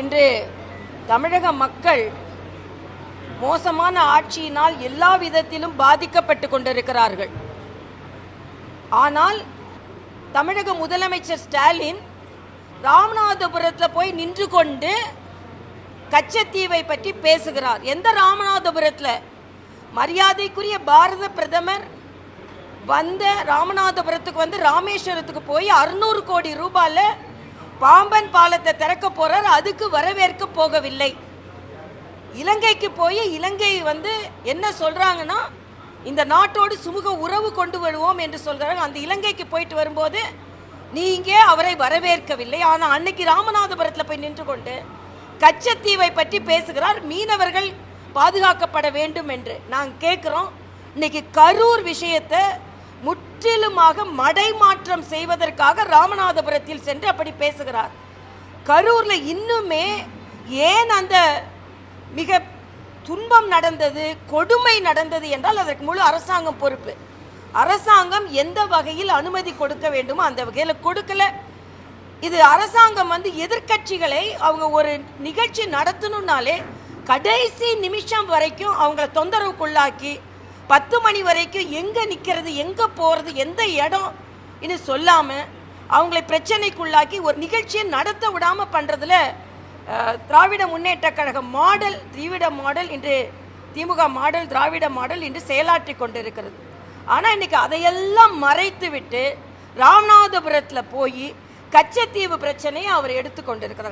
இன்று தமிழக மக்கள் மோசமான ஆட்சியினால் எல்லா விதத்திலும் பாதிக்கப்பட்டு கொண்டிருக்கிறார்கள். ஆனால் தமிழக முதலமைச்சர் ஸ்டாலின் ராமநாதபுரத்தில் போய் நின்று கொண்டு கச்சத்தீவை பற்றி பேசுகிறார். எந்த ராமநாதபுரத்தில்? மரியாதைக்குரிய பாரத பிரதமர் வந்த ராமநாதபுரத்துக்கு வந்து ராமேஸ்வரத்துக்கு போய் 600 கோடி ரூபாயில் பாம்பன் பாலத்தை திறக்க போறார். அதுக்கு வரவேற்க போகவில்லை. இலங்கைக்கு போய் இலங்கை வந்து என்ன சொல்றாங்கன்னா, இந்த நாட்டோடு சுமூக உறவு கொண்டு வருவோம் என்று சொல்கிறாங்க. அந்த இலங்கைக்கு போயிட்டு வரும்போது நீங்க அவரை வரவேற்கவில்லை. ஆனால் அன்னைக்கு ராமநாதபுரத்தில் போய் நின்று கொண்டு கச்சத்தீவை பற்றி பேசுகிறார். மீனவர்கள் பாதுகாக்கப்பட வேண்டும் என்று நாங்கள் கேட்குறோம். இன்னைக்கு கரூர் விஷயத்தை முற்றிலுமாக மடைமாற்றம் செய்வதற்காக ராமநாதபுரத்தில் சென்று அப்படி பேசுகிறார். கரூர்ல இன்னுமே ஏன் அந்த மிக துன்பம் நடந்தது, கொடுமை நடந்தது என்றால் அதற்கு முழு அரசாங்கம் பொறுப்பு. அரசாங்கம் எந்த வகையில் அனுமதி கொடுக்க வேண்டுமோ அந்த வகையில் கொடுக்கல. இது அரசாங்கம் வந்து எதிர்கட்சிகளை அவங்க ஒரு நிகழ்ச்சி நடத்தணும்னாலே கடைசி நிமிஷம் வரைக்கும் அவங்கள தொந்தரவுக்குள்ளாக்கி 10 மணி வரைக்கும் எங்கே நிற்கிறது, எங்கே போகிறது, எந்த இடம் இன்னும் சொல்லாமல் அவங்களை பிரச்சனைக்குள்ளாக்கி ஒரு நிகழ்ச்சியை நடத்த விடாமல் பண்ணுறதுல திராவிட முன்னேற்ற கழக மாடல், திராவிட மாடல் இன்று திமுக மாடல், திராவிட மாடல் இன்று செயலாற்றி கொண்டிருக்கிறது. ஆனால் இன்றைக்கி அதையெல்லாம் மறைத்து விட்டு ராமநாதபுரத்தில் போய் கச்சத்தீவு பிரச்சனையை அவர் எடுத்து கொண்டிருக்கிறார்.